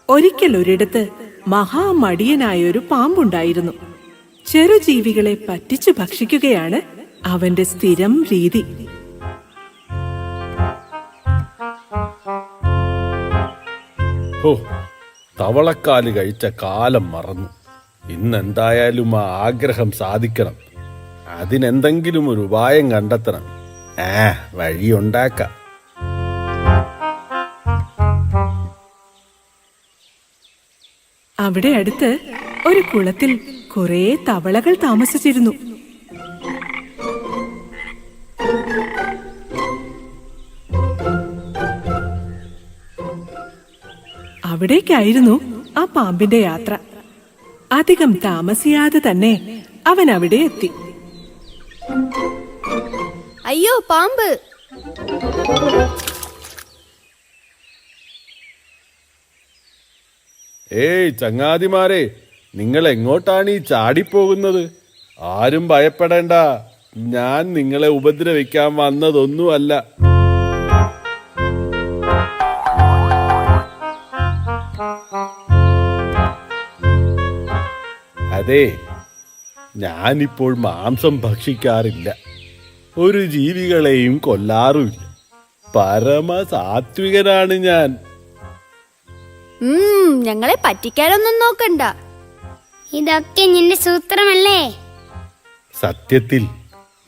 ഒരിക്കൽ ഒരിടത്ത് മഹാമടിയനായൊരു പാമ്പുണ്ടായിരുന്നു. ചെറുജീവികളെ പറ്റിച്ചു ഭക്ഷിക്കുകയാണ് അവന്റെ സ്ഥിരം രീതി. തവളക്കാല് കഴിച്ച കാലം മറന്നു. ഇന്നെന്തായാലും ആ ആഗ്രഹം സാധിക്കണം. അതിനെന്തെങ്കിലും ഒരു ഉപായം കണ്ടെത്തണം. വഴിയുണ്ടാക്കാം. അവിടെ അടുത്ത് ഒരു കുളത്തിൽ കുറെ തവളകൾ താമസിച്ചിരുന്നു. അവിടേക്കായിരുന്നു ആ പാമ്പിന്റെ യാത്ര. അധികം താമസിയാതെ തന്നെ അവൻ അവിടെ എത്തി. അയ്യോ, പാമ്പ്! ഏയ് ചങ്ങാതിമാരെ, നിങ്ങൾ എങ്ങോട്ടാണ് ഈ ചാടിപ്പോകുന്നത്? ആരും ഭയപ്പെടേണ്ട, ഞാൻ നിങ്ങളെ ഉപദ്രവിക്കാൻ വന്നതൊന്നുമല്ല. അതെ, ഞാനിപ്പോൾ മാംസം ഭക്ഷിക്കാറില്ല, ഒരു ജീവികളെയും കൊല്ലാറുമില്ല. പരമസാത്വികനാണ് ഞാൻ. ഞങ്ങളെ പറ്റിക്കാനൊന്നും നോക്കണ്ട. ഇതൊക്കെ നിന്റെ സൂത്രമല്ലേ? സത്യത്തിൽ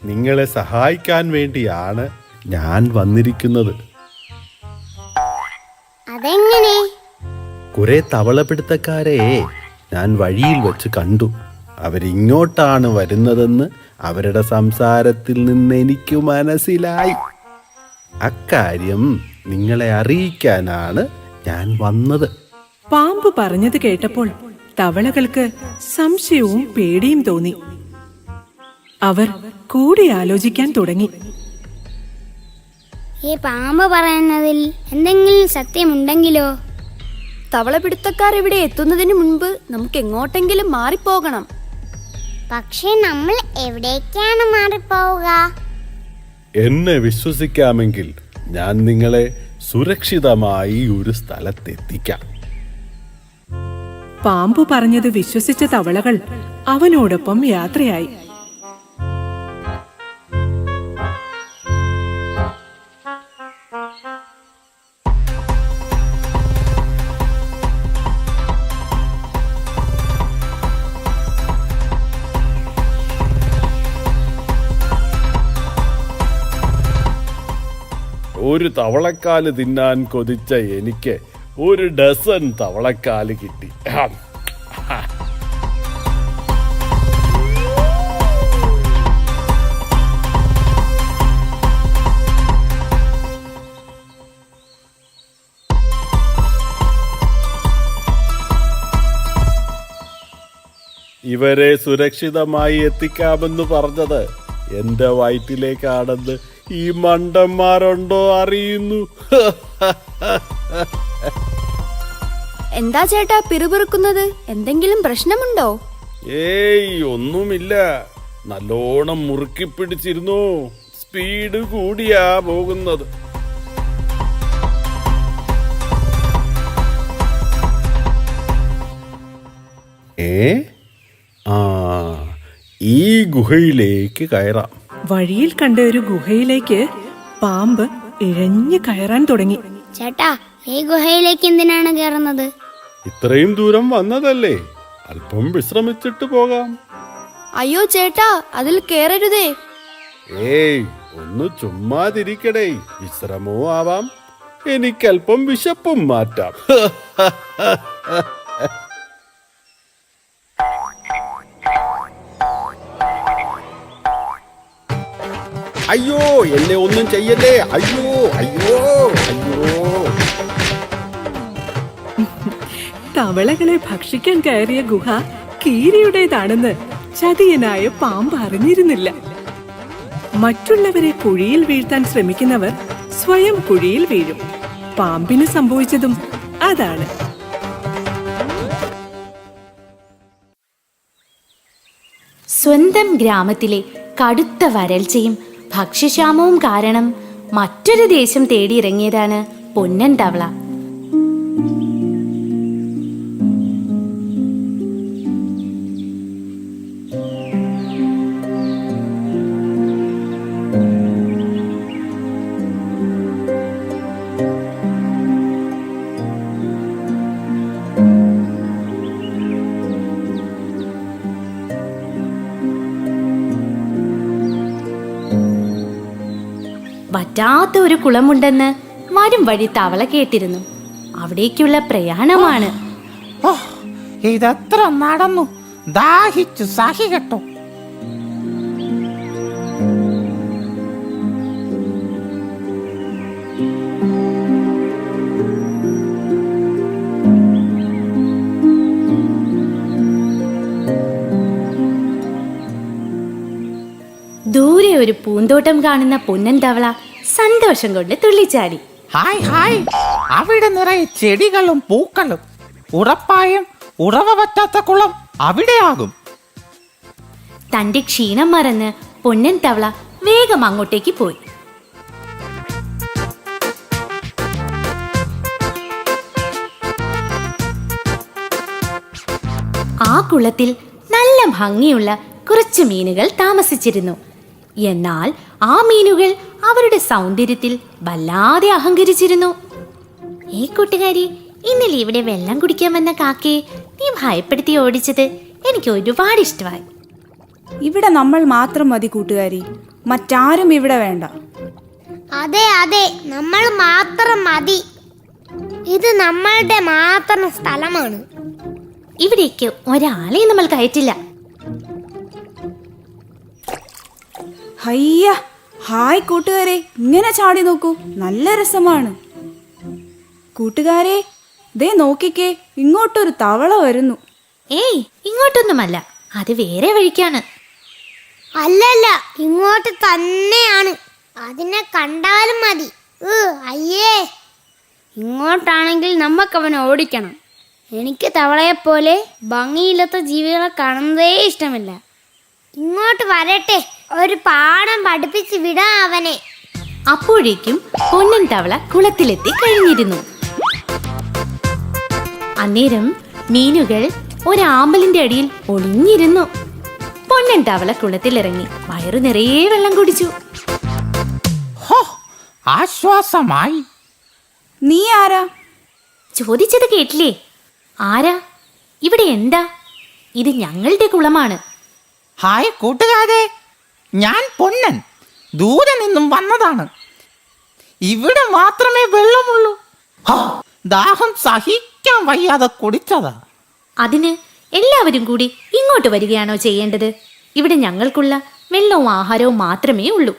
നിങ്ങളെ സഹായിക്കാൻ വേണ്ടിയാണ് ഞാൻ വന്നിരിക്കുന്നത്. അതെങ്ങനെ? കുറെ തവളപിടുത്തക്കാരെ ഞാൻ വഴിയിൽ വെച്ച് കണ്ടു. അവരിങ്ങോട്ടാണ് വരുന്നതെന്ന് അവരുടെ സംസാരത്തിൽ നിന്ന് എനിക്ക് മനസ്സിലായി. അക്കാര്യം നിങ്ങളെ അറിയിക്കാനാണ് ഞാൻ വന്നത്. പാമ്പ് പറഞ്ഞത് കേട്ടപ്പോൾ തവളകൾക്ക് സംശയവും പേടിയും തോന്നി. അവർ കൂടി ആലോചിക്കാൻ തുടങ്ങി. ഈ പാമ്പ് പറയുന്നതിൽ എന്തെങ്കിലും സത്യമുണ്ടെങ്കിലോ? തവളപിടുത്തക്കാർ ഇവിടെ എത്തുന്നതിന് മുൻപ് നമുക്ക് എങ്ങോട്ടെങ്കിലും മാറിപ്പോകണം. പക്ഷേ നമ്മൾ എവിടേക്കാണ് മാറിപ്പോവുക? എന്നെ വിശ്വസിക്കാമെങ്കിൽ ഞാൻ നിങ്ങളെ സുരക്ഷിതമായി ഒരു സ്ഥലത്തെത്തിക്കാം. പാമ്പ് പറഞ്ഞത് വിശ്വസിച്ച തവളകൾ അവനോടൊപ്പം യാത്രയായി. ഒരു തവളക്കാല് തിന്നാൻ കൊതിച്ച എനിക്ക് ഒരു ഡസൻ തവളക്കാല് കിട്ടി. ഇവരെ സുരക്ഷിതമായി എത്തിക്കാമെന്ന് പറഞ്ഞത് എന്റെ വയറ്റിലേക്കാണെന്ന് ഈ മണ്ടന്മാരുണ്ടോ അറിയുന്നു. എന്താ ചേട്ടാ പിറുപിറുക്കുന്നത്? എന്തെങ്കിലും പ്രശ്നമുണ്ടോ? ഏയ്, ഒന്നുമില്ല. നല്ലോണം മുറുക്കി പിടിച്ചിരുന്നു. സ്പീഡ് കൂടിയാ പോകുന്നത്. ഈ ഗുഹയിലേക്ക് കയറാം. വഴിയിൽ കണ്ട ഒരു ഗുഹയിലേക്ക് പാമ്പ് ഇഴഞ്ഞു കയറാൻ തുടങ്ങി. ചേട്ടാ, ഈ ഗുഹയിലേക്ക് എന്തിനാണ് കയറുന്നത്? ഇത്രയും ദൂരം വന്നതല്ലേ, അല്പം വിശ്രമിച്ചിട്ട് പോകാം. അയ്യോ ചേട്ടാ, അതിൽ കേറരുതേ. ഏയ്, ഒന്ന് ചുമ്മാതിരിക്കടേ. വിശ്രമോ ആവാം, എനിക്കല്പം വിശപ്പും മാറ്റാം. അയ്യോ, എന്നെ ഒന്നും ചെയ്യല്ലേ. അയ്യോ അയ്യോ അയ്യോ. തവളകളെ ഭക്ഷിക്കാൻ കയറിയ ഗുഹ കീരിയുടേതാണെന്ന് ചതിയനായ പാമ്പ് അറിഞ്ഞിരുന്നില്ല. മറ്റുള്ളവരെ കുഴിയിൽ വീഴ്ത്താൻ ശ്രമിക്കുന്നവർ സ്വയം കുഴിയിൽ വീഴും. പാമ്പിന് സംഭവിച്ചതും അതാണ്. സ്വന്തം ഗ്രാമത്തിലെ കടുത്ത വരൾച്ചയും ഭക്ഷ്യക്ഷാമവും കാരണം മറ്റൊരു ദേശം തേടിയിറങ്ങിയതാണ് പൊന്നൻ തവള. വറ്റാത്ത ഒരു കുളമുണ്ടെന്ന് വരും വഴി തവള കേട്ടിരുന്നു. അവിടേക്കുള്ള പ്രയാണമാണ്. ഓ, ഇതെത്ര നടന്നു, ദാഹിച്ചു സഹി കെട്ടോ. ദൂരെ ഒരു പൂന്തോട്ടം കാണുന്ന പൊന്നൻ തവള സന്തോഷം കൊണ്ട് തുള്ളിച്ചാടി. ഹായ് ഹായ്, അവിടെ നിറയെ ചെടികളും പൂക്കളും. ഉറപ്പായും ഉറവ പറ്റാത്ത കുളം അവിടെയാകും. തന്റെ ക്ഷീണം മറന്ന് പൊന്നൻ തവള വേഗം അങ്ങോട്ടേക്ക് പോയി. ആ കുളത്തിൽ നല്ല ഭംഗിയുള്ള കുറച്ച് മീനുകൾ താമസിച്ചിരുന്നു. എന്നാൽ ആ മീനുകൾ അവരുടെ സൗന്ദര്യത്തിൽ വല്ലാതെ അഹങ്കരിച്ചിരുന്നു. ഈ കൂട്ടുകാരി, ഇന്നലെ ഇവിടെ വെള്ളം കുടിക്കാൻ വന്ന കാക്കയെ നീ ഭയപ്പെടുത്തി ഓടിച്ചത് എനിക്ക് ഒരുപാട് ഇഷ്ടമായി. ഇവിടെ നമ്മൾ മാത്രം മതി കൂട്ടുകാരി, മറ്റാരും ഇവിടെ വേണ്ട. അതെ അതെ, നമ്മൾ മാത്രം മതി. ഇത് നമ്മളുടെ മാത്രം സ്ഥലമാണ്. ഇവിടേക്ക് ഒരാളെയും നമ്മൾ കയറ്റില്ല. ഹയ്യ, ഹായ് കൂട്ടുകാരെ, ഇങ്ങനെ ചാടി നോക്കൂ, നല്ല രസമാണ്. കൂട്ടുകാരെ, ദേ നോക്കിക്കേ, ഇങ്ങോട്ടൊരു തവള വരുന്നു. ഏയ്, ഇങ്ങോട്ടൊന്നുമല്ല, അത് വേറെ വഴിക്കാണ്. അല്ലല്ല, ഇങ്ങോട്ട് തന്നെയാണ്. അതിനെ കണ്ടാലും മതി. അയ്യേ, ഇങ്ങോട്ടാണെങ്കിൽ നമുക്ക് അവനെ ഓടിക്കണം. എനിക്ക് തവളയെപ്പോലെ ഭംഗിയില്ലാത്ത ജീവികളെ കാണുന്നതേ ഇഷ്ടമില്ല. ഇങ്ങോട്ട് വരട്ടെ, ഒരു പാഠം പഠിപ്പിച്ച് വിടാം അവനെ. അപ്പോഴേക്കും പൊന്നൻ തവള കുളത്തിലെത്തി കഴിഞ്ഞിരുന്നു. അന്നേരം മീനുകൾ ഒരാമ്പലിന്റെ അടിയിൽ ഒളിഞ്ഞിരുന്നു. പൊന്നൻ തവള കുളത്തിലിറങ്ങി വയറു നിറയെ വെള്ളം കുടിച്ചു. ഹോ, ആശ്വാസമായി. നീ ആരാ? ചോദിച്ചത് കേട്ടില്ലേ? ആരാ? ഇവിടെ എന്താ? ഇത് ഞങ്ങളുടെ കുളമാണ്. ഹായ് കൂട്ടുകാരെ, ഞാൻ പൊന്നൻ, ദൂരെ നിന്നും വന്നതാണ്. ഇവിടെ മാത്രമേ വെള്ളമുള്ളൂ. ദാഹം സഹിക്കാൻ വയ്യാതെ കുടിച്ചതാ. അതിന് എല്ലാവരും കൂടി ഇങ്ങോട്ട് വരികയാണോ ചെയ്യേണ്ടത്? ഇവിടെ ഞങ്ങൾക്കുള്ള വെള്ളവും ആഹാരവും മാത്രമേ ഉള്ളൂ.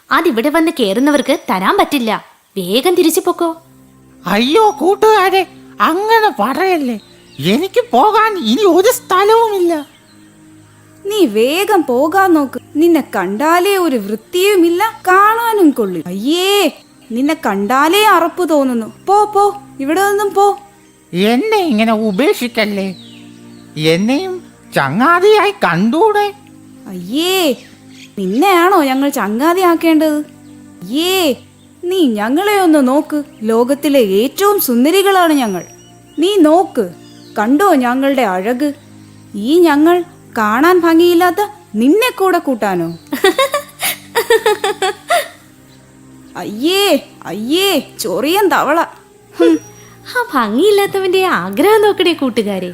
അതിവിടെ വന്ന് കയറുന്നവർക്ക് തരാൻ പറ്റില്ല. വേഗം തിരിച്ചു പൊക്കോ. അയ്യോ കൂട്ടുകാരെ, അങ്ങനെ പറയല്ലേ. എനിക്ക് പോകാൻ ഇനി ഒരു സ്ഥലവുമില്ല. നീ വേഗം പോകാൻ നോക്ക്. നിന്നെ കണ്ടാലേ ഒരു വൃത്തിയുമില്ല, കാണാനും കൊള്ളു. അയ്യേ, നിന്നെ കണ്ടാലേ അറപ്പ് തോന്നുന്നു. പോ പോ, ഇവിടെ നിന്നും പോ. എന്നെ ഇങ്ങനെ ഉപേക്ഷിക്കല്ലേ. എന്നെയും ചങ്ങാതിയായി കണ്ടൂടെ? അയ്യേ, നിന്നെയാണോ ഞങ്ങൾ ചങ്ങാതിയാക്കേണ്ടത്? അയ്യേ, നീ ഞങ്ങളെ ഒന്ന് നോക്ക്. ലോകത്തിലെ ഏറ്റവും സുന്ദരികളാണ് ഞങ്ങൾ. നീ നോക്ക്, കണ്ടോ ഞങ്ങളുടെ അഴക്? ഈ ഞങ്ങൾ കാണാൻ ഭംഗിയില്ലാത്ത നിന്നെ കൂടെ കൂട്ടാനോ? അയ്യേ അയ്യേ, ചൊറിയൻ തവള. ആ ഭംഗിയില്ലാത്തവന്റെ ആഗ്രഹം നോക്കണേ കൂട്ടുകാരെ,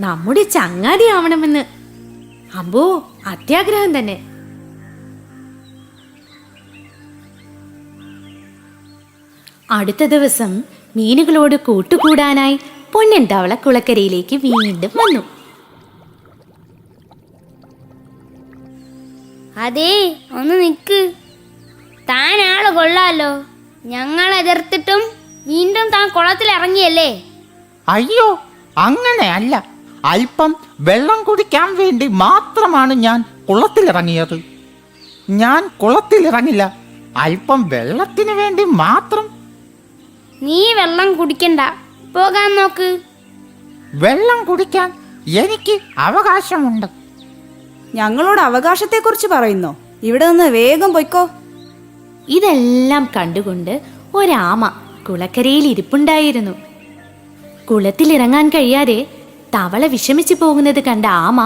നമ്മുടെ ചങ്ങാതി ആവണമെന്ന്. അമ്പോ, അത്യാഗ്രഹം തന്നെ. അടുത്ത ദിവസം മീനുകളോട് കൂട്ടുകൂടാനായി പൊന്നൻ തവള കുളക്കരയിലേക്ക് വീണ്ടും വന്നു. അതേ, ഒന്ന് നിക്ക്. താൻ ആള് കൊള്ളാലോ. ഞങ്ങൾ എതിർത്തിട്ടും വീണ്ടും താൻ കുളത്തിൽ ഇറങ്ങിയല്ലേ? അയ്യോ, അങ്ങനെയല്ല. അല്പം വെള്ളം കുടിക്കാൻ വേണ്ടി മാത്രമാണ് ഞാൻ കുളത്തിലിറങ്ങിയത്. ഞാൻ കുളത്തിലിറങ്ങില്ല, അല്പം വെള്ളത്തിന് വേണ്ടി മാത്രം. നീ വെള്ളം കുടിക്കണ്ട, പോകാൻ നോക്ക്. വെള്ളം കുടിക്കാൻ എനിക്ക് അവകാശമുണ്ട്. ഞങ്ങളോട് അവകാശത്തെക്കുറിച്ച് പറയുന്നോ? ഇവിടെ നിന്ന് വേഗം പൊയ്ക്കോ. ഇതെല്ലാം കണ്ടുകൊണ്ട് ഒരാമ കുളക്കരയിൽ ഇരിപ്പുണ്ടായിരുന്നു. കുളത്തിലിറങ്ങാൻ കഴിയാതെ തവള വിഷമിച്ചു പോകുന്നത് കണ്ട ആമ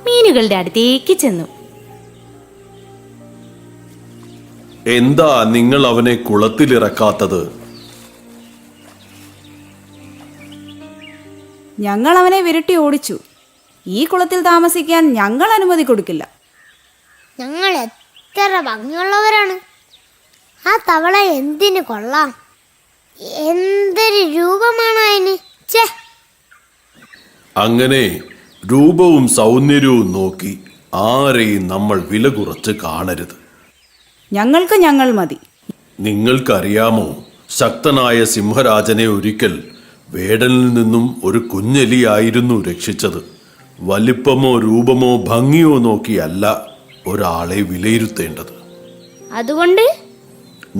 മീനുകളുടെ അടുത്തേക്ക് ചെന്നു. എന്താ നിങ്ങൾ അവനെ കുളത്തിലിറക്കാത്തത്? ഞങ്ങൾ അവനെ വിരട്ടി ഓടിച്ചു. ഈ കുളത്തിൽ താമസിക്കാൻ ഞങ്ങൾ അനുമതി കൊടുക്കില്ല. ഞങ്ങൾ എത്ര ഭംഗിയുള്ളവരാണ്. ആ തവള എന്തിനു കൊള്ളാം? എന്തൊരു രൂപമാണ് അതിന്. ഛേ, അങ്ങനെ രൂപവും സൗന്ദര്യവും നോക്കി ആരെയും നമ്മൾ വില കുറച്ച് കാണരുത്. ഞങ്ങൾക്ക് ഞങ്ങൾ മതി. നിങ്ങൾക്കറിയാമോ, ശക്തനായ സിംഹരാജനെ ഒരിക്കൽ വേടനിൽ നിന്നും ഒരു കുഞ്ഞെലിയായിരുന്നു രക്ഷിച്ചത്. വലിപ്പമോ രൂപമോ ഭംഗിയോ നോക്കിയല്ല ഒരാളെ വിലയിരുത്തേണ്ടത്. അതുകൊണ്ട്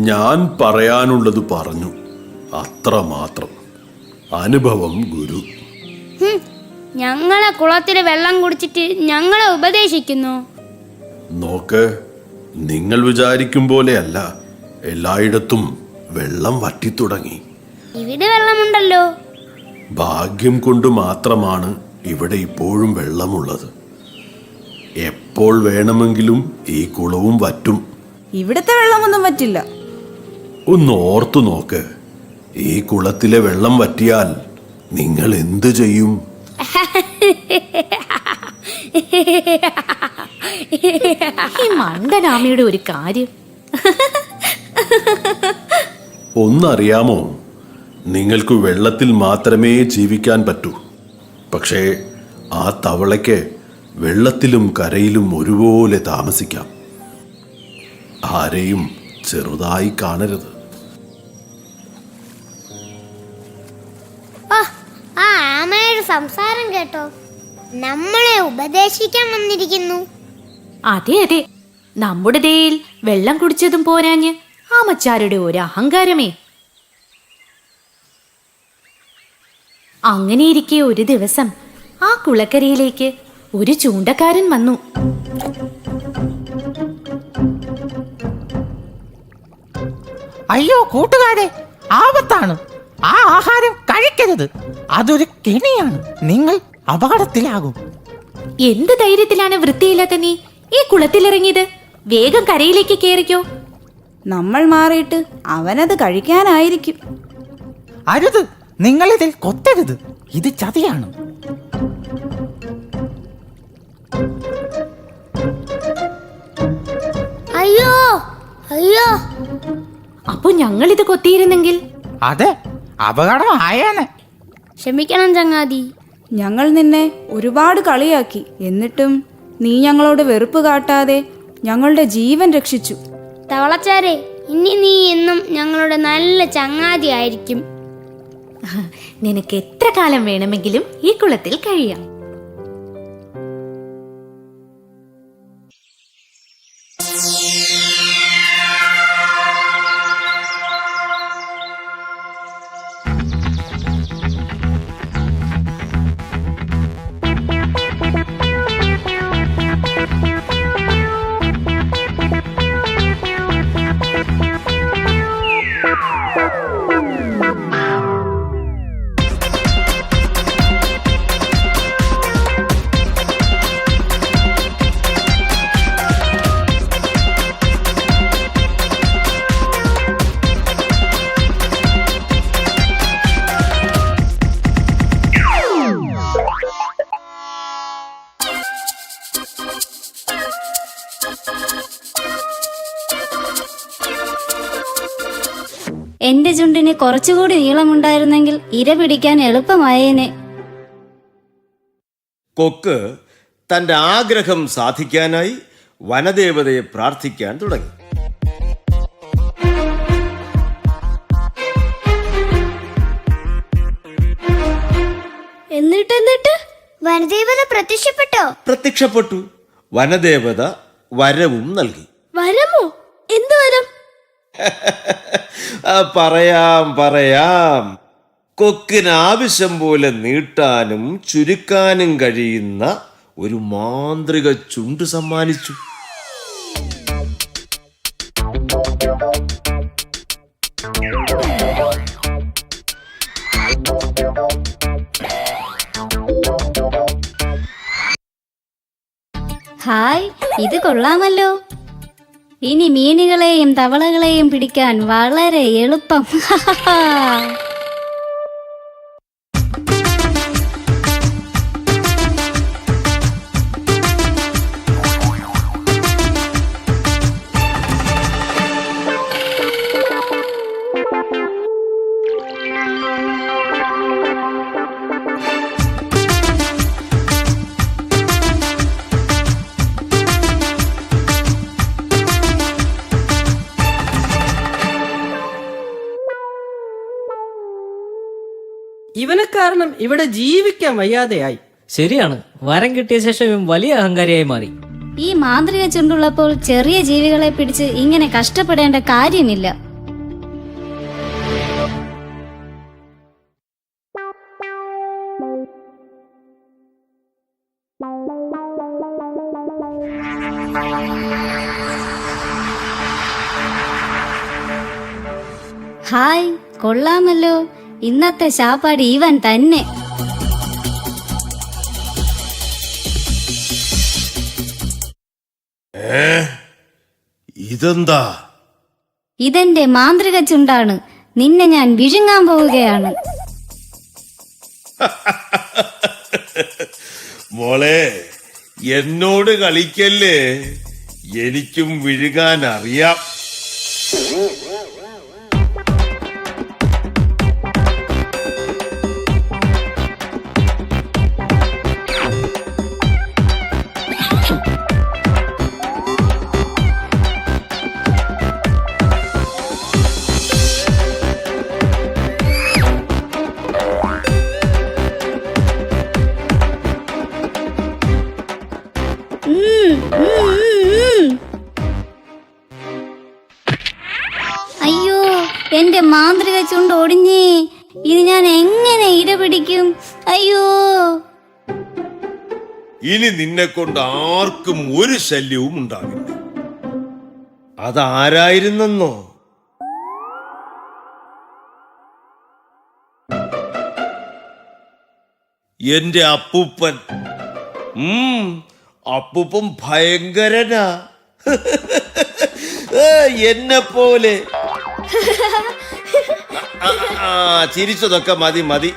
ഞാൻ പറയാനുള്ളത് പറഞ്ഞു, അത്രമാത്രം. അനുഭവം ഗുരു. ഞങ്ങളെ കുളത്തിൽ വെള്ളം കുടിച്ചിട്ട് ഞങ്ങളെ ഉപദേശിക്കുന്നു. നോക്ക്, നിങ്ങൾ വിചാരിക്കും പോലെയല്ല, എല്ലായിടത്തും വെള്ളം വറ്റിത്തുടങ്ങി. ഇവിടെ വെള്ളമുണ്ടല്ലോ. ഭാഗ്യം കൊണ്ട് മാത്രമാണ് ഇവിടെ ഇപ്പോഴും വെള്ളമുള്ളത്. എപ്പോൾ വേണമെങ്കിലും ഈ കുളവും വറ്റും. ഇവിടുത്തെ വെള്ളമൊന്നും പറ്റില്ല. ഒന്ന് ഓർത്തു നോക്ക്, ഈ കുളത്തിലെ വെള്ളം വറ്റിയാൽ നിങ്ങൾ എന്തു ചെയ്യും? ഈ മണ്ടനാമയുടെ ഒരു കാര്യം. ഒന്നറിയാമോ, നിങ്ങൾക്ക് വെള്ളത്തിൽ മാത്രമേ ജീവിക്കാൻ പറ്റൂ. പക്ഷേ ആ തവളയ്ക്ക് വെള്ളത്തിലും കരയിലും ഒരുപോലെ താമസിക്കാം. ആരെയും ചെറുതായി കാണരുത്. ആ ആമയുടെ സംസാരം കേട്ടോ, നമ്മളെ ഉപദേശിക്കാൻ വന്നിരിക്കുന്നു. അതെ അതെ, നമ്മുടെ ദേയിൽ വെള്ളം കുടിച്ചതും പോരാഞ്ഞ് ആമച്ചാരുടെ ഒരു അഹങ്കാരമേ. അങ്ങനെയിരിക്കെ ഒരു ദിവസം ആ കുളക്കരയിലേക്ക് ഒരു ചൂണ്ടക്കാരൻ വന്നു. അയ്യോ കൂട്ടുകാരെ, ആപത്താണ്. ആ ആഹാരം കഴിക്കരുത്. അതൊരു കെണിയാണ്. നിങ്ങൾ അപകടത്തിലാകും. എന്ത് ധൈര്യത്തിലാണ് വൃത്തിയില്ലാത്ത നീ ഈ കുളത്തിലിറങ്ങിയത്? വേഗം കരയിലേക്ക് കയറിക്കോ. നമ്മൾ മാറിയിട്ട് അവനത് കഴിക്കാനായിരിക്കും. അരുത്, നിങ്ങളിതിൽ കൊത്തരുത്. ഇത് ചതിയാണ്. അയ്യോ അയ്യോ, അപ്പൊ ഞങ്ങളിത് കൊത്തിയിരുന്നെങ്കിൽ? അതെ, അപകടം ആയേനെ. ക്ഷമിക്കണം ചങ്ങാതി. ഞങ്ങൾ നിന്നെ ഒരുപാട് കളിയാക്കി. എന്നിട്ടും നീ ഞങ്ങളോട് വെറുപ്പ് കാട്ടാതെ ഞങ്ങളുടെ ജീവൻ രക്ഷിച്ചു. തവളച്ചാരെ, ഇനി നീ എന്നും ഞങ്ങളുടെ നല്ല ചങ്ങാതി ആയിരിക്കും. നിനക്ക് എത്ര കാലം വേണമെങ്കിലും ഈ കുളത്തിൽ കഴിയാം. എന്റെ ചുണ്ടിന് കുറച്ചുകൂടി നീളമുണ്ടായിരുന്നെങ്കിൽ ഇര പിടിക്കാൻ എളുപ്പമായേനെ. കൊക്ക് തന്റെ ആഗ്രഹം സാധിക്കാനായി വനദേവതയെ പ്രാർത്ഥിക്കാൻ തുടങ്ങി. എന്നിട്ട് വനദേവത പ്രത്യക്ഷപ്പെട്ടോ? പ്രത്യക്ഷപ്പെട്ടു. വനദേവത വരവും നൽകി. വരമോ? എന്ത് വരം? പറയാം. കൊക്കിന് ആവശ്യം പോലെ നീട്ടാനും ചുരുക്കാനും കഴിയുന്ന ഒരു മാന്ത്രിക ചുണ്ട് സമ്മാനിച്ചു. ഹായ്, ഇത് കൊള്ളാമല്ലോ. ഇനി മീനുകളെയും തവളകളെയും പിടിക്കാൻ വളരെ എളുപ്പം. ഇവനെ കാരണം ഇവിടെ ജീവിക്കാൻ വയ്യാതെയായി. ശരിയാണ്, വരം കിട്ടിയ ശേഷം ഇവൻ വലിയ അഹങ്കാരിയായി മാറി. ഈ മാന്ത്രിക ചുണ്ടുള്ളപ്പോൾ ചെറിയ ജീവികളെ പിടിച്ച് ഇങ്ങനെ കഷ്ടപ്പെടേണ്ട കാര്യമില്ല. ഹായ്, കൊള്ളാമല്ലോ. ഇന്നത്തെ ശാപ്പാട് ഇവൻ തന്നെ. ഇതെന്താ? ഇതെന്റെ മാന്ത്രിക ചുണ്ടാണ്. നിന്നെ ഞാൻ വിഴുങ്ങാൻ പോവുകയാണ്. മോളെ, എന്നോട് കളിക്കല്ലേ, എനിക്കും വിഴുകാൻ അറിയാം. അയ്യോ, എന്റെ മാന്ത്രിക ചുണ്ട് ഒടിഞ്ഞേ. ഇത് ഞാൻ എങ്ങനെ ഇരപിടിക്കും? അയ്യോ, ഇനി നിന്നെ കൊണ്ട് ആർക്കും ഒരു ശല്യവും ഉണ്ടാവില്ല. അതാരായിരുന്നെന്നോ? എന്റെ അപ്പൂപ്പൻ. അപ്പൂപ്പൻ ഭയങ്കരനാ, എന്നെ പോലെ. ചിരിച്ചതൊക്കെ മതി മതി,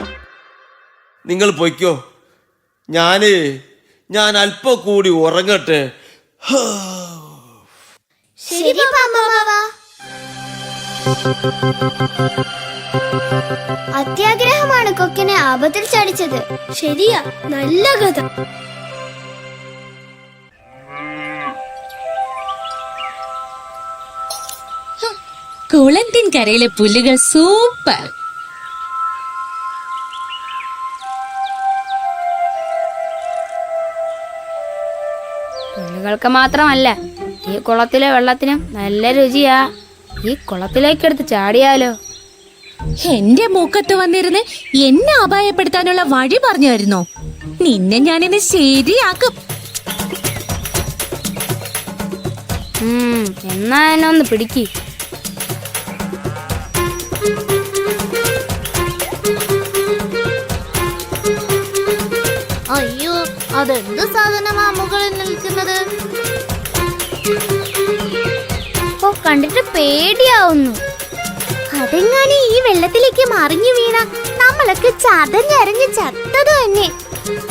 നിങ്ങൾ പൊയ്ക്കോ. ഞാൻ അല്പം കൂടി ഉറങ്ങട്ടെ. ശരി പാമ്പാവാ. അത്യാഗ്രഹമാണ് കൊക്കിനെ ആപത്തിൽ ചടിച്ചത്. ശരിയാ, നല്ല കഥ. കുളത്തിൻ കരയിലെ പുല്ലുകൾ സൂപ്പർ. പുല്ലുകൾക്ക് മാത്രമല്ല, ഈ കുളത്തിലെ വെള്ളത്തിനും നല്ല രുചിയാ. ഈ കുളത്തിലേക്കെടുത്ത് ചാടിയാലോ? എന്റെ മൂക്കത്ത് വന്നിരുന്ന് എന്നെ അപായപ്പെടുത്താനുള്ള വഴി പറഞ്ഞു തരുന്നോ? നിന്നെ ഞാനിന്ന് ശരിയാക്കും. എന്നാ എന്നെ ഒന്ന് പിടിക്ക്. അയ്യോ, അതെന്ത് സാധനമാ മുകളിൽ നിൽക്കുന്നത്? ഓ, കണ്ടിട്ട് പേടിയാവുന്നു. അതെങ്ങാനും ഈ വെള്ളത്തിലേക്ക് മറിഞ്ഞു വീണ നമ്മളൊക്കെ ചതഞ്ഞരഞ്ഞ് ചത്തത് തന്നെ.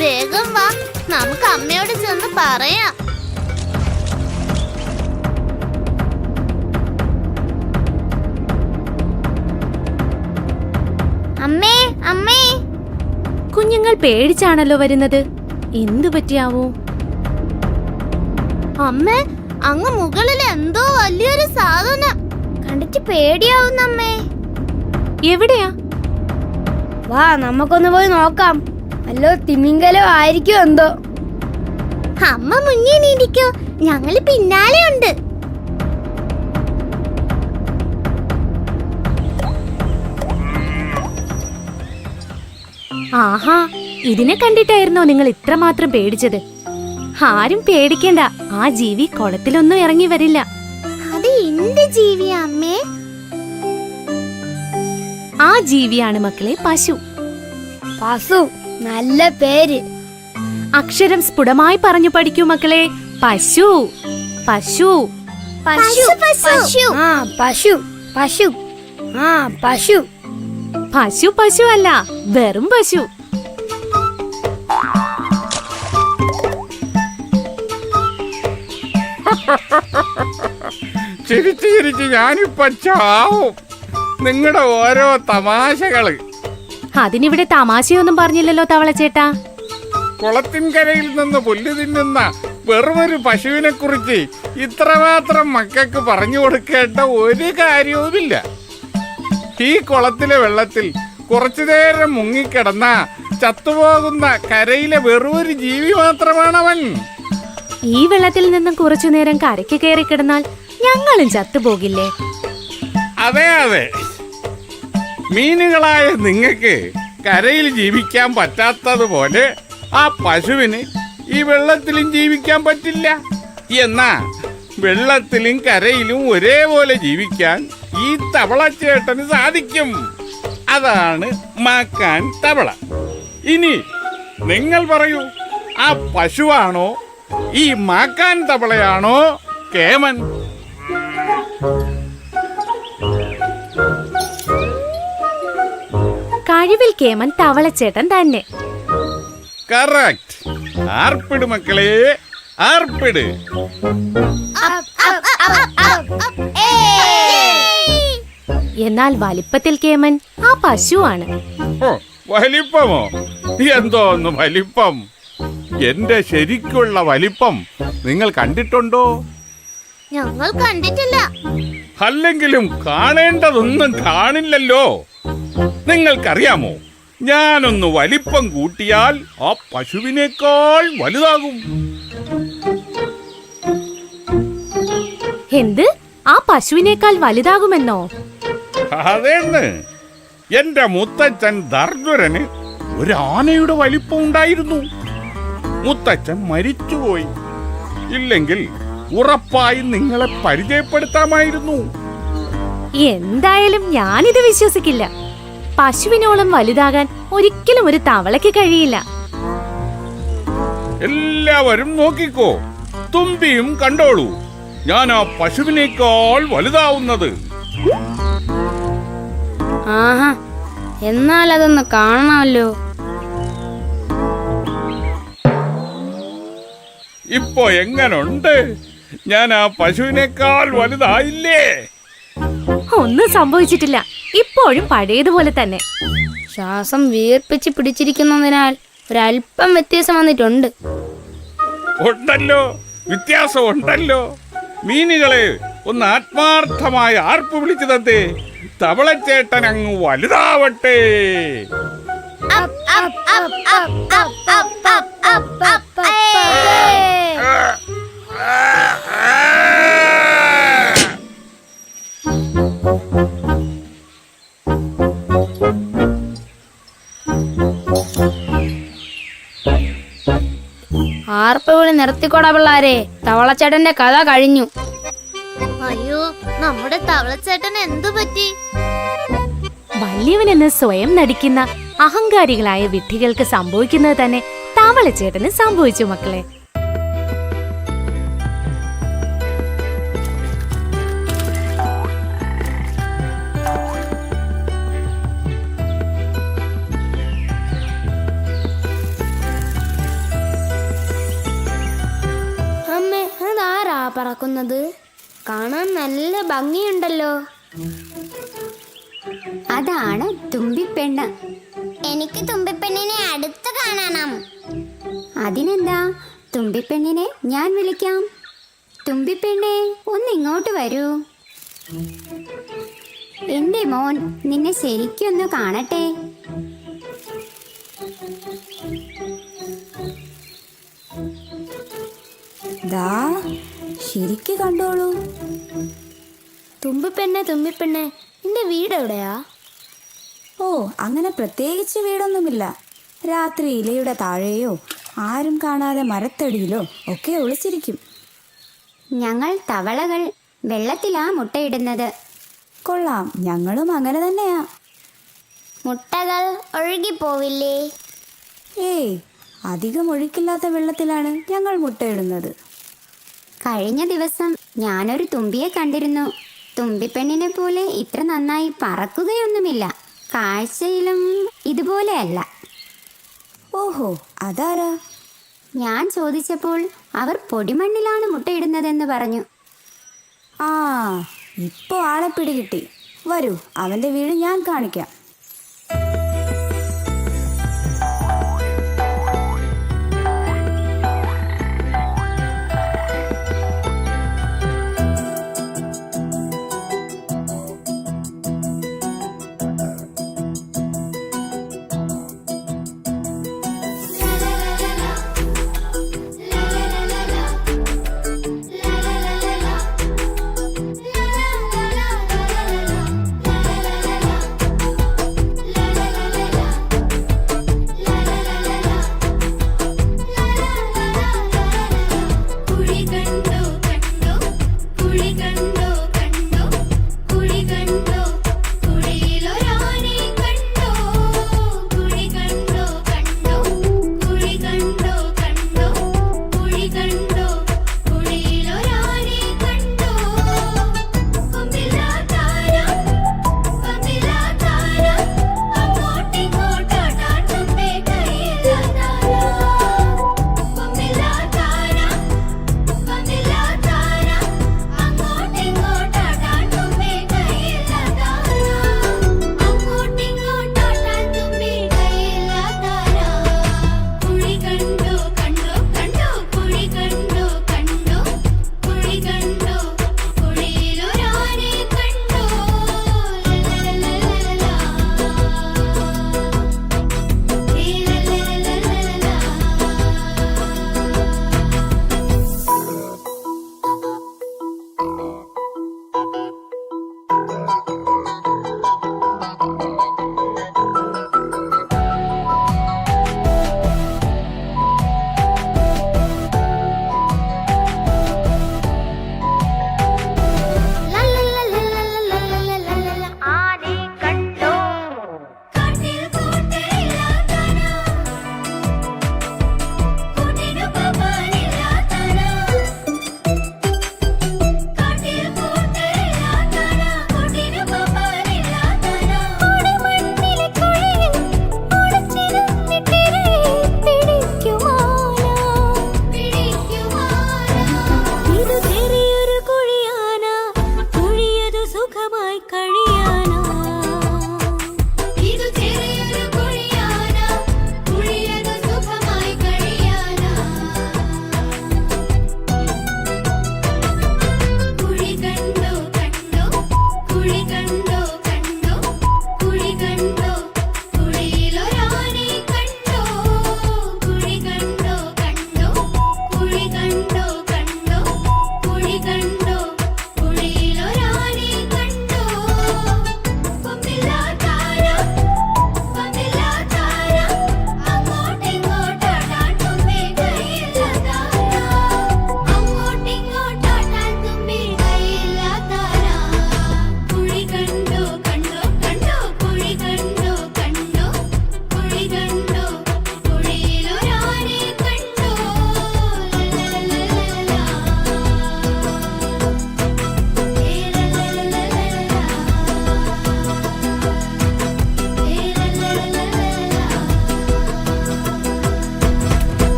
വേഗം വാ, നമുക്ക് അമ്മയോട് ചെന്ന് പറയാം. അമ്മേ, അമ്മേ. കുഞ്ഞുങ്ങൾ പേടിച്ചാണല്ലോ വരുന്നത്. എന്തു പറ്റിയാവോ? അമ്മേ, അങ്ങ് മുകളിൽ എന്തോ വലിയൊരു സാധനം. കണ്ടിട്ട് പേടിയാവുന്നമ്മേ. എവിടെയാ? വാ, നമുക്കൊന്ന് പോയി നോക്കാം. വല്ലോ തിമിംഗലോ ആയിരിക്കും എന്തോ. അമ്മ മുന്നേ നീടിക്കോ, ഞങ്ങള് പിന്നാലെ ഉണ്ട്. ആഹാ, ഇതിനെ കണ്ടിട്ടായിരുന്നോ നിങ്ങൾ ഇത്രമാത്രം പേടിച്ചത്? ആരും പേടിക്കണ്ട, ആ ജീവി കുളത്തിലൊന്നും ഇറങ്ങി വരില്ല. അത് എന്ത് ജീവിയാ അമ്മേ? ആ ജീവിയാണ് മക്കളെ പശു. പശു, നല്ല പേര്. അക്ഷരം സ്ഫുടമായി പറഞ്ഞു പഠിക്കൂ മക്കളെ. പശു, പശു, പശു, പശു. പശു, പശു. പശു. പശു പശു അല്ല, വെറും പശു. ചിരിച്ച് ചിരിച്ച് ഞാനിപ്പോ ചാവും. നിങ്ങളുടെ ഓരോ തമാശകള്. അതിനിവിടെ തമാശയൊന്നും പറഞ്ഞില്ലല്ലോ തവളച്ചേട്ടാ. കുളത്തിൻകരയിൽ നിന്ന് പുല്ല് തിന്നുന്ന വെറുമൊരു പശുവിനെ കുറിച്ച് ഇത്രമാത്രം മക്കൾക്ക് പറഞ്ഞു കൊടുക്കേണ്ട ഒരു കാര്യവുമില്ല. ഈ കുളത്തിലെ വെള്ളത്തിൽ കുറച്ചു നേരം മുങ്ങിക്കിടന്ന ചത്തുപോകുന്ന കരയിലെ വെറൊരു ജീവി മാത്രമാണവൻ. ഈ വെള്ളത്തിൽ നിന്നും കുറച്ചു നേരം കരയ്ക്ക് കയറി കിടന്നാൽ ഞങ്ങളും ചത്തുപോകില്ലേ? അതെ അതെ, മീനുകളായ നിങ്ങൾക്ക് കരയിൽ ജീവിക്കാൻ പറ്റാത്തതുപോലെ ആ പശുവിന് ഈ വെള്ളത്തിലും ജീവിക്കാൻ പറ്റില്ല. എന്നാ വെള്ളത്തിലും കരയിലും ഒരേപോലെ ജീവിക്കാൻ ഈ തവളച്ചേട്ടന് സാധിക്കും. അതാണ് മാക്കാൻ തവള. ഇനി നിങ്ങൾ പറയൂ, ആ പശുവാണോ ഈ മാക്കാൻ തവളയാണോ കേമൻ? കഴിവിൽ കേമൻ തവളച്ചേട്ടൻ തന്നെ. കറക്റ്റ്. ആർപ്പിട് മക്കളെ, ആർപ്പിട്. എന്നാൽ വലിപ്പത്തിൽ കേമൻ ആ പശുവാണ്. വലിപ്പമോ? എന്തോന്ന് വലിപ്പം? എന്റെ ശരിക്കുള്ള വലിപ്പം നിങ്ങൾ കണ്ടിട്ടുണ്ടോ? ഞങ്ങൾ കണ്ടിട്ടില്ല. അല്ലെങ്കിലും കാണേണ്ടതൊന്നും കാണില്ലല്ലോ. നിങ്ങൾക്കറിയാമോ, ഞാനൊന്ന് വലിപ്പം കൂട്ടിയാൽ ആ പശുവിനേക്കാൾ വലുതാകും. എന്ത്? ആ പശുവിനേക്കാൾ വലുതാകുമെന്നോ? അതേന്ന്. എന്റെ മുത്തച്ഛൻ ധർജുരന് ഒരു ആനയുടെ വലിപ്പം ഉണ്ടായിരുന്നു. മുത്തച്ഛൻ മരിച്ചുപോയി. ഇല്ലെങ്കിൽ ഉറപ്പായി നിങ്ങളെ പരിചയപ്പെടുത്താമായിരുന്നു. എന്തായാലും ഞാനിത് വിശ്വസിക്കില്ല. പശുവിനോളം വലുതാകാൻ ഒരിക്കലും ഒരു തവളയ്ക്ക് കഴിയില്ല. എല്ലാവരും നോക്കിക്കോ, തുമ്പിയും കണ്ടോളൂ, ഞാൻ ആ പശുവിനേക്കാൾ വലുതാവുന്നത്. ആഹാ, എന്നാൽ അതൊന്ന് കാണണമല്ലോ. ഇപ്പൊ എങ്ങനുണ്ട്? ഞാൻ ആ പശുവിനേക്കാൾ വലുതായില്ലേ? ഒന്നും സംഭവിച്ചിട്ടില്ല. ഇപ്പോഴും പഴയതുപോലെ തന്നെ. ശ്വാസം വീർപ്പിച്ച് പിടിച്ചിരിക്കുന്നതിനാൽ ഒരല്പം വ്യത്യാസം വന്നിട്ടുണ്ട്. ഉണ്ടല്ലോ, വ്യത്യാസം ഉണ്ടല്ലോ. മീനുകളെ ഒന്ന് ആത്മാർത്ഥമായ ആർപ്പ് വിളിച്ചു തന്നേ. തവളച്ചേട്ടൻ അങ്ങ് വലുതാവട്ടെ. ആർപ്പ് വിളി നിർത്തിക്കോടാ പിള്ളാരെ, തവളച്ചേട്ടന്റെ കഥ കഴിഞ്ഞു. അയ്യോ, നമ്മുടെ തവളച്ചേട്ടൻ എന്തു പറ്റി? വലിയവനെന്ന് സ്വയം നടിക്കുന്ന അഹങ്കാരികളായ വിഡ്ഢികൾക്ക് സംഭവിക്കുന്നത് തന്നെ തവളച്ചേട്ടന് സംഭവിച്ചു മക്കളെ. അമ്മേ, അതാരാ പറക്കുന്നത്? കാണാൻ നല്ല ഭംഗിയുണ്ടല്ലോ. അതാണ് തുമ്പിപ്പെണ്ണ്. എനിക്ക് തുമ്പിപ്പെണ്ണിനെ അടുത്ത് കാണണം. അതിനെന്താ, തുമ്പിപ്പെണ്ണിനെ ഞാൻ വിളിക്കാം. തുമ്പിപ്പെണ്ണെ, ഒന്ന് ഇങ്ങോട്ട് വരൂ. എന്റെ മോൻ നിന്നെ ശരിക്കൊന്ന് കാണട്ടെ. ദാ ശരിക്ക് കണ്ടോളൂ. തുമ്പിപ്പെണ്ണെ, തുമ്പിപ്പെണ്ണെ, നിന്റെ വീട് എവിടെയാ? ഓ, അങ്ങനെ പ്രത്യേകിച്ച് വീടൊന്നുമില്ല. രാത്രി ഇലയുടെ താഴെയോ ആരും കാണാതെ മരത്തടിയിലോ ഒക്കെ ഒളിച്ചിരിക്കും. ഞങ്ങൾ തവളകൾ വെള്ളത്തിലാ മുട്ടയിടുന്നത്. കൊള്ളാം, ഞങ്ങളും അങ്ങനെ തന്നെയാ. മുട്ടകൾ ഒഴുകിപ്പോവില്ലേ? ഏയ്, അധികം ഒഴുക്കില്ലാത്ത വെള്ളത്തിലാണ് ഞങ്ങൾ മുട്ടയിടുന്നത്. കഴിഞ്ഞ ദിവസം ഞാനൊരു തുമ്പിയെ കണ്ടിരുന്നു. തുമ്പിപ്പെണ്ണിനെ പോലെ ഇത്ര നന്നായി പറക്കുകയൊന്നുമില്ല. കാഴ്ചയിലും ഇതുപോലെയല്ല. ഓഹോ, അതാരാ? ഞാൻ ചോദിച്ചപ്പോൾ അവർ പൊടിമണ്ണിലാണ് മുട്ടയിടുന്നതെന്ന് പറഞ്ഞു. ആ, ഇപ്പോ ആളെ പിടികിട്ടി. വരൂ, അവന്റെ വീട് ഞാൻ കാണിക്കാം.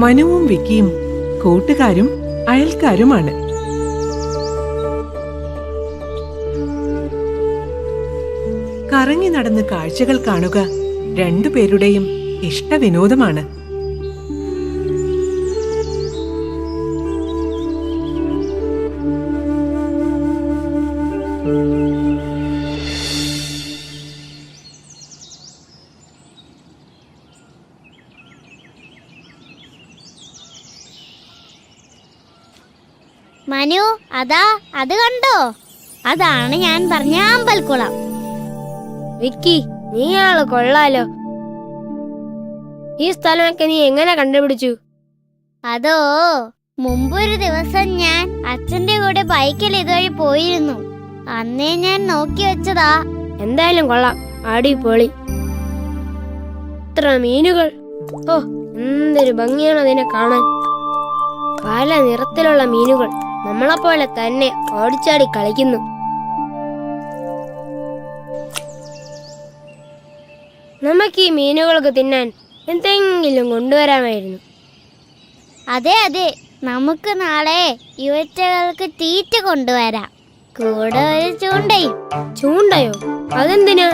മനുവും വിക്കിയും കൂട്ടുകാരും അയൽക്കാരുമാണ്. കറങ്ങി നടന്ന് കാഴ്ചകൾ കാണുക രണ്ടുപേരുടെയും ഇഷ്ടവിനോദമാണ്. മനു, അത് കണ്ടോ? അതാണ് ഞാൻ പറഞ്ഞ അമ്പൽക്കുളം. വിക്കി, നീ ആള് കൊള്ളാലോ. ഈ സ്ഥലമൊക്കെ നീ എങ്ങനെ കണ്ടുപിടിച്ചു? അതോ, മുമ്പൊരു ദിവസം ഞാൻ അച്ഛന്റെ കൂടെ ബൈക്കിൽ ഇതുവഴി പോയിരുന്നു. അന്നേ ഞാൻ നോക്കി വെച്ചതാ. എന്തായാലും കൊള്ളാം, അടിപൊളി. ഇത്ര മീനുകൾ! ഓ, എന്തൊരു ഭംഗിയാണ് അതിനെ കാണാൻ. പല നിറത്തിലുള്ള മീനുകൾ നമ്മളെപ്പോലെ തന്നെ ഓടിച്ചാടി കളിക്കുന്നു. നമുക്ക് ഈ മീനുകൾക്ക് തിന്നാൻ എന്തെങ്കിലും കൊണ്ടുവരാമായിരുന്നു. അതെ, നമുക്ക് നാളെ ഇവറ്റകൾക്ക് തീറ്റ കൊണ്ടുവരാം. കൂടെ ഒരു ചൂണ്ടയും. ചൂണ്ടയോ? അതെന്തിനാ?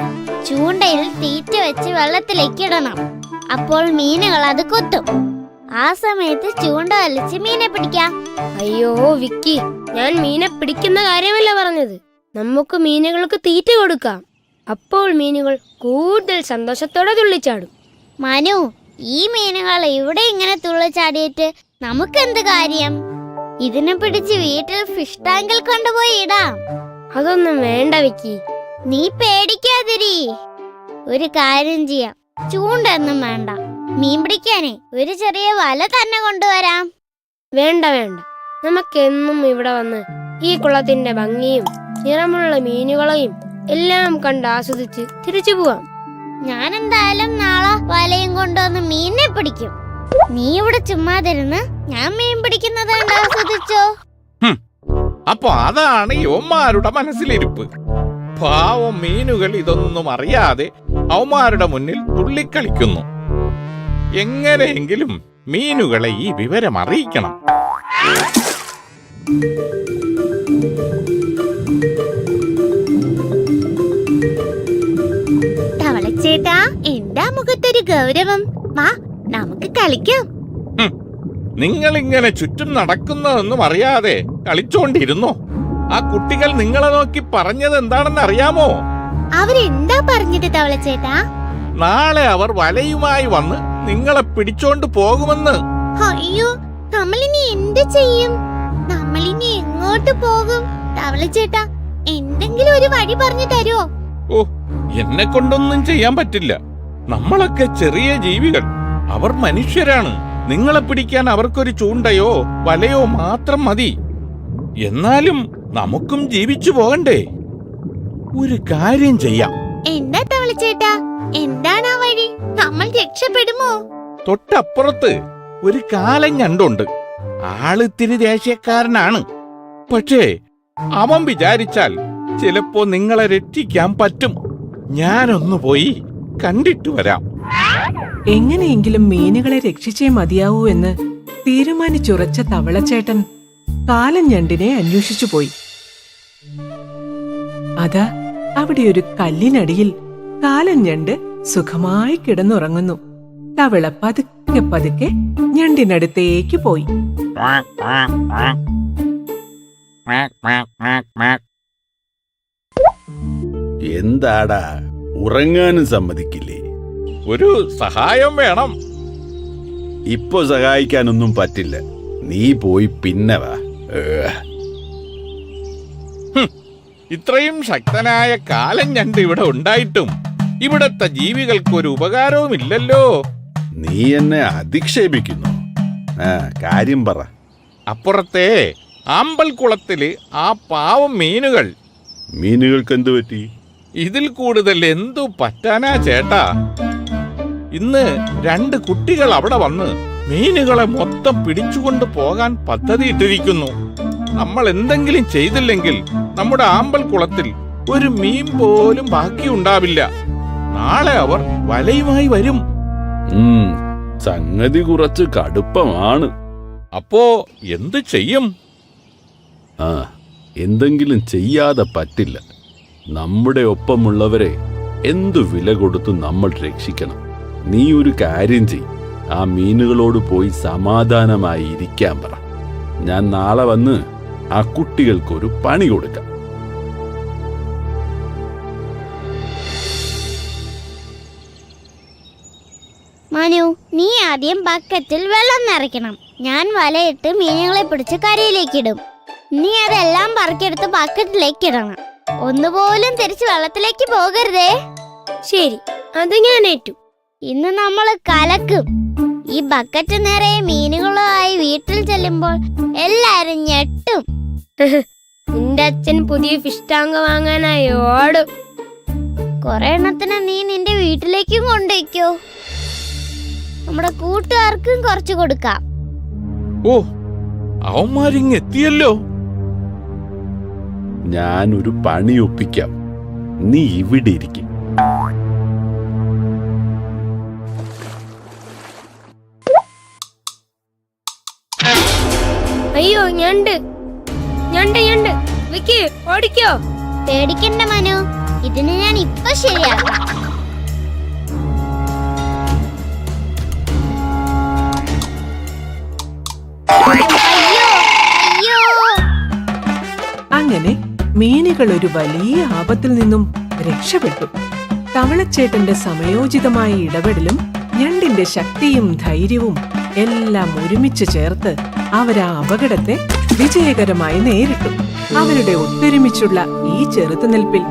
ചൂണ്ടയിൽ തീറ്റ വെച്ച് വെള്ളത്തിലേക്ക് ഇടണം. അപ്പോൾ മീനുകൾ അത് കൊത്തും. ആ സമയത്ത് ചൂണ്ട വലിച്ച് മീനെ പിടിക്കാം. അയ്യോ വിക്കി, ഞാൻ മീനെ പിടിക്കുന്ന കാര്യമല്ല പറഞ്ഞത്. നമുക്ക് മീനുകൾക്ക് തീറ്റ കൊടുക്കാം. അപ്പോൾ മീനുകൾ കൂടുതൽ സന്തോഷത്തോടെ തുള്ളിച്ചാടും. മനു, ഈ മീനുകൾ ഇവിടെ ഇങ്ങനെ തുള്ളിച്ചാടിയിട്ട് നമുക്കെന്ത് കാര്യം? ഇതിനെ പിടിച്ച് വീട്ടിൽ ഫിഷ് ടാങ്കിൽ കൊണ്ടുപോയി ഇടാം. അതൊന്നും വേണ്ട വിക്കി. നീ പേടിക്കാതിരി. ഒരു കാര്യം ചെയ്യാം, ചൂണ്ടൊന്നും വേണ്ട. മീൻ പിടിക്കാനേ ഒരു ചെറിയ വല തന്നെ കൊണ്ടുവരാം. വേണ്ട, നമുക്കെന്നും ഇവിടെ വന്ന് ഈ കുളത്തിന്റെ ഭംഗിയും നിറമുള്ള മീനുകളെയും എല്ലാം കണ്ട് ആസ്വദിച്ച് തിരിച്ചു പോവാം. ഞാൻ എന്തായാലും നാളെ വലയും കൊണ്ടുവന്ന് മീനിനെ പിടിക്കും. നീ ഇവിടെ ചുമ്മാതിരുന്ന് ഞാൻ മീൻ പിടിക്കുന്നത് കണ്ട് ആസ്വദിച്ചോ. അപ്പൊ അതാണ് യവന്മാരുടെ മനസ്സിലിരിപ്പ്. പാവം മീനുകൾ ഇതൊന്നും അറിയാതെ അവന്മാരുടെ മുന്നിൽ തുള്ളിക്കളിക്കുന്നു. എങ്ങനെയെങ്കിലും മീനുകളെ ഈ വിവരം അറിയിക്കണം. തവളച്ചേട്ടാ, എന്താ മുഖത്തൊരു ഗൗരവം? വാ, നമുക്ക് കളിക്കാം. നിങ്ങളിങ്ങനെ ചുറ്റും നടക്കുന്നതൊന്നും അറിയാതെ കളിച്ചോണ്ടിരുന്നോ? ആ കുട്ടികൾ നിങ്ങളെ നോക്കി പറഞ്ഞത് എന്താണെന്ന് അറിയാമോ? അവരെന്താ പറഞ്ഞത് തവളച്ചേട്ടാ? നാളെ അവർ വലയുമായി വന്ന് നിങ്ങളെ പിടിച്ചോണ്ട് പോകുമെന്ന്. അയ്യോ, നമ്മളിനി എന്ത് ചെയ്യും? നമ്മളിനി എങ്ങോട്ട് പോകും? തവളച്ചേട്ടാ, എന്തെങ്കിലും ഒരു വഴി പറഞ്ഞു തരുമോ? ഓ, എന്നെ കൊണ്ടൊന്നും ചെയ്യാൻ പറ്റില്ല. നമ്മളൊക്കെ ചെറിയ ജീവികൾ, അവർ മനുഷ്യരാണ്. നിങ്ങളെ പിടിക്കാൻ അവർക്കൊരു ചൂണ്ടയോ വലയോ മാത്രം മതി. എന്നാലും നമുക്കും ജീവിച്ചു പോകണ്ടേ? ഒരു കാര്യം ചെയ്യാം. എന്താ തവളച്ചേട്ടാ, എന്താണ് ആ വഴി? നമ്മൾ രക്ഷപ്പെടുമോ? തൊട്ടപ്പുറത്ത് ഒരു കാലൻ ഞണ്ടുണ്ട്. ആളിത്തിരി ദേഷ്യക്കാരനാണ്. പക്ഷേ അവൻ വിചാരിച്ചാൽ ചിലപ്പോ നിങ്ങളെ രക്ഷിക്കാൻ പറ്റും. ഞാനൊന്നു പോയി കണ്ടിട്ട് വരാം. എങ്ങനെയെങ്കിലും മീനുകളെ രക്ഷിച്ചേ മതിയാവൂ എന്ന് തീരുമാനിച്ചുറച്ച തവളച്ചേട്ടൻ കാലൻ ഞണ്ടിനെ അന്വേഷിച്ചു പോയി. അതാ അവിടെ ഒരു കല്ലിനടിയിൽ കാലൻ ഞണ്ട് സുഖമായി കിടന്നുറങ്ങുന്നു. തവള പതുക്കെ പതുക്കെ ഞണ്ടിനടുത്തേക്ക് പോയി. എന്താടാ, ഉറങ്ങാനും സമ്മതിക്കില്ലേ? ഒരു സഹായം വേണം. ഇപ്പൊ സഹായിക്കാനൊന്നും പറ്റില്ല. നീ പോയി പിന്നെ വാ. ഇത്രയും ശക്തനായ കാലൻ ഞണ്ട് ഇവിടെ ഉണ്ടായിട്ടും ഇവിടത്തെ ജീവികൾക്ക് ഒരു ഉപകാരവുമില്ലല്ലോ. നീ എന്നെ അധിക്ഷേപിക്കുന്നു. കാര്യം പറ. അപ്പുറത്തെ അമ്പൽക്കുളത്തില് ആ പാവം മീനുകൾക്ക് എന്തു പറ്റി? ഇതിൽ കൂടുതൽ എന്തു പറ്റാനാ ചേട്ടാ? ഇന്ന് 2 കുട്ടികൾ അവിടെ വന്ന് മീനുകളെ മൊത്തം പിടിച്ചുകൊണ്ട് പോകാൻ പദ്ധതിയിട്ടിരിക്കുന്നു. നമ്മൾ എന്തെങ്കിലും ചെയ്തില്ലെങ്കിൽ നമ്മുടെ ആമ്പൽക്കുളത്തിൽ ഒരു മീൻ പോലും ബാക്കിയുണ്ടാവില്ല. നാളെ അവർ വലയുമായി വരും. സംഗതി കുറച്ച് കടുപ്പമാണ്. അപ്പോ എന്ത് ചെയ്യും? ആ, എന്തെങ്കിലും ചെയ്യാതെ പറ്റില്ല. നമ്മുടെ ഒപ്പമുള്ളവരെ എന്തു വില കൊടുത്തു നമ്മൾ രക്ഷിക്കണം. നീ ഒരു കാര്യം ചെയ്, ആ മീനുകളോട് പോയി സമാധാനമായി ഇരിക്കാൻ പറ. ഞാൻ നാളെ വന്ന് ആ കുട്ടികൾക്കൊരു പണി കൊടുക്കാം. മനു, നീ ആദ്യം ബക്കറ്റിൽ വെള്ളം നിറയ്ക്കണം. ഞാൻ വലയിട്ട് മീനുകളെ പിടിച്ച് കരയിലേക്കിടും. നീ അതെല്ലാം പറക്കിയെടുത്ത് ബക്കറ്റിലേക്ക് ഇടണം. ഒന്നുപോലും തിരിച്ച് വെള്ളത്തിലേക്ക് പോകരുതേ. ശരി, അത് ഞാൻ ഏറ്റു. ഇന്ന് നമ്മൾ കലക്കും. ഈ ബക്കറ്റ് നിറയെ മീനുകളുമായി വീട്ടിൽ ചെല്ലുമ്പോൾ എല്ലാരും ഞെട്ടും. നിന്റെ അച്ഛൻ പുതിയ ഫിഷ് ടാങ്ക് വാങ്ങാനായി ഓടും. കുറെ എണ്ണത്തിന് നീ നിന്റെ വീട്ടിലേക്കും കൊണ്ടുവയ്ക്കോ. നമ്മുടെ കൂട്ടുകാർക്കും കുറച്ച് കൊടുക്കാം. ഓ, അവന്മാരിങ്ങെത്തിയല്ലോ. ഞാനൊരു പണി ഒപ്പിക്കാം. നീ ഇവിടെ ഇരിക്കും. അയ്യോ, ഞണ്ട് ഞണ്ട് ഞണ്ട്. വിക്കി, ഓടിക്കോ. പേടിക്കണ്ട മനു, ഇതിന് ഞാൻ ഇപ്പൊ ശരിയാക്കാം. അങ്ങനെ മീനുകൾ ഒരു വലിയ ആപത്തിൽ നിന്നും രക്ഷപ്പെട്ടു. തവളച്ചേട്ടന്റെ സമയോചിതമായ ഇടപെടലും ഞണ്ടിന്റെ ശക്തിയും ധൈര്യവും എല്ലാം ഒരുമിച്ച് ചേർത്ത് അവരാ അപകടത്തെ വിജയകരമായി നേരിട്ടു. അവരുടെ ഒത്തൊരുമിച്ചുള്ള ഈ ചെറുത്തുനിൽപ്പിൽ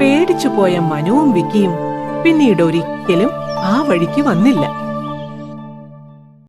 പേടിച്ചുപോയ മനുവും വിക്കിയും പിന്നീട് ഒരിക്കലും ആ വഴിക്ക് വന്നില്ല.